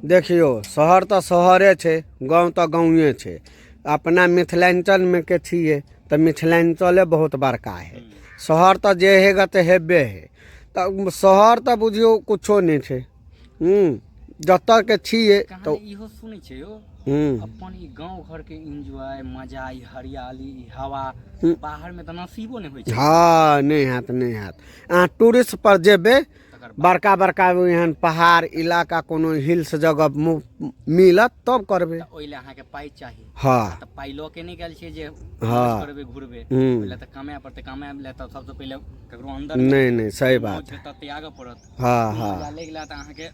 देखियो शहर तो शहरे छे, गाँव तो गाँवे छे। अपना मिथिलांचल में के छिए तो मिथिलांचले बहुत बड़का है। शहर तो जे हेगा तो हेबे है। तो शहर तो बुझियो कुछो नहीं छे। जत के छिए तो इहो सुनै छै यो अपन ई गांव घर के एंजॉय मजा, ई हरियाली, ई हवा बाहर में तो नसीबो नहीं होय छै। हाँ नहीं हाथ नहीं हाथ। अहाँ टूरिस्ट पर जेबे बड़का बड़का एहन पहाड़ इलाका कोनो हिल्स जगह मिलत तब करबे। ओइले अहाँ के पाई चाहिए। हाँ त पाई ल के नहीं गेल छै जे हाँ करबे घुरबे। ओइले त कमाए पड़ते, कमाए ले त सबसे पहले ककरो अंदर नहीं नहीं सही बात है। त त्याग पड़त। हाँ हाँ मजा ले गेला त अहाँ के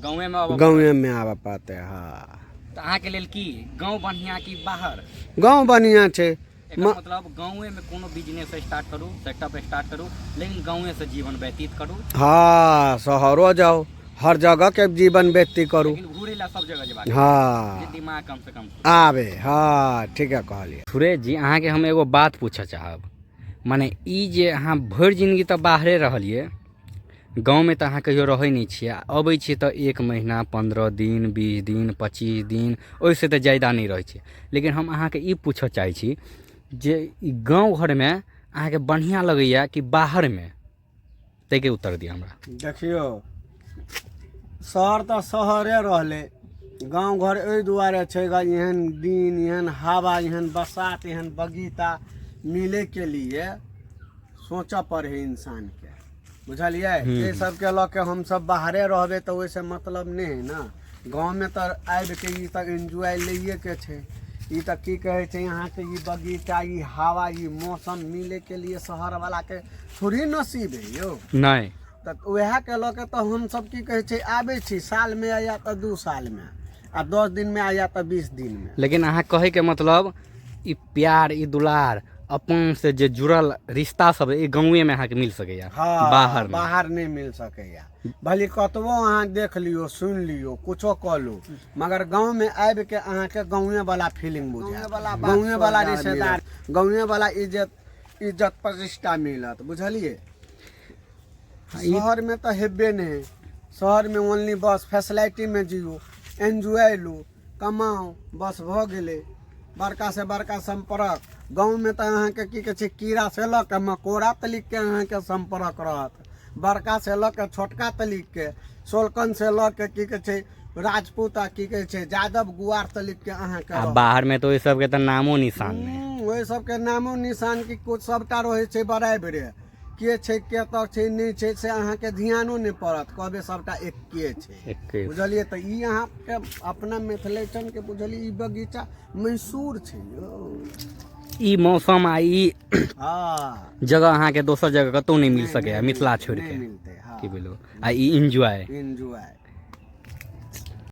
गांवे में आबे गाँवे में आवा पाते। हाँ त अहाँ के लेल की गांव बढ़िया की बाहर? गाँव बढ़िया छे। मतलब गाँवे में कोनो बिजनेस स्टार्ट करू, सेटअप स्टार्ट करू, लेकिन गाँवे से जीवन व्यतीत करू। हाँ शहरों जाओ, हर जगह के जीवन व्यतीत करू, लेकिन घूरे ला सब जगह जेबाक। हाँ जे दिमाग कम से कम आवे। हाँ ठीक है कहलिए। सुरेश जी, अहाँ के हम एगो बात पूछे चाहब। माने ई जे अहाँ भरि जिंदगी तो बाहरे रहलिए, गाँव में तो अहाँ कहियो रहे नहीं छिए, अबै छिए तो 1 महीना 15 दिन 20 दिन 25 दिन ओइसे तो ज़्यादा नहीं रहे छिए। लेकिन हम अहाँ के ई पूछे चाहे छी जे गाँव घर में अहाँ के बढ़िया लगैया कि बाहर में, ते के उत्तर दिया हमरा। देखियो शहर तो शहरे रहले, गांव घर एहि दुआरे छै गा एहन दिन, एहन हवा, एहन बरसात, एहन बगीचा मिले के लिए सोचा पड़े इंसान के, बुझलिए। ये सब के ल के हम सब बाहरे रहबे तो वैसे मतलब नहीं है ना। गांव में तो आबि के ई तक एंजॉय लिए के छै। ई तक की कहे छै यहाँ के ई बगीचा, ई हवा, ई मौसम मिले के लिए शहर वाला के थोड़ी नसीब है यो। नहीं तो वह के ल के तो हम सब की कहे छै आबे छी, साल में आया तो 2 साल में, आ 10 दिन में आया तो 20 दिन में। लेकिन अहाँ कहे के मतलब ई प्यार, ई दुलार, अपन से जे जुड़ल रिश्ता सब ई गाँवे में अहाँ के मिल सकेया। हाँ बाहर बाहर नहीं मिल सकेया। भले कतबो अहाँ देख लियो, सुन लियो, कुछो कह लो, मगर गांव में आबि के अहाँ के गाँवे वाला फीलिंग बुझे, गाँवे वाला रिश्तेदार, गाँवे वाला इज्जत प्रतिष्ठा मिलत, बुझलिए। शहर में तो हेबे नहीं। शहर में ओनली बस फैसिलिटी में जियो, एंजॉय लो, कमाओ, बस भ गेले। बड़का से बड़का संपर्क। गाँव में तो अहाँ के की कहे कीड़ा से ल के मकोड़ा तलिक के अहाँ के संपर्क रहत, बड़का से ल के छोटका तलिक के, सोलकन से ल के की कहे राजपूत, की कहे यादव गुआर तलिक के अहाँ के। बाहर में तो ये सब के तो नामो निशान नहीं, वही सब के नामो निशान की कुछ सबटा रहे छै बराबरे, के छै के तो छै नहीं छै से अहाँ के ध्यानो नहीं पड़त, कहबे सबटा एके छै, बुझलिए। तो ई अहाँ के अपना मिथिलांचल के बुझलिए ई बगीचा मैसूर छै यो। ई मौसम आ ई हाँ जगह अहाँ के दोसर जगह कतौ नहीं मिल सके मिथिला छोड़ के, मिलते। हाँ की बोलो आ ई एंजॉय एंजॉय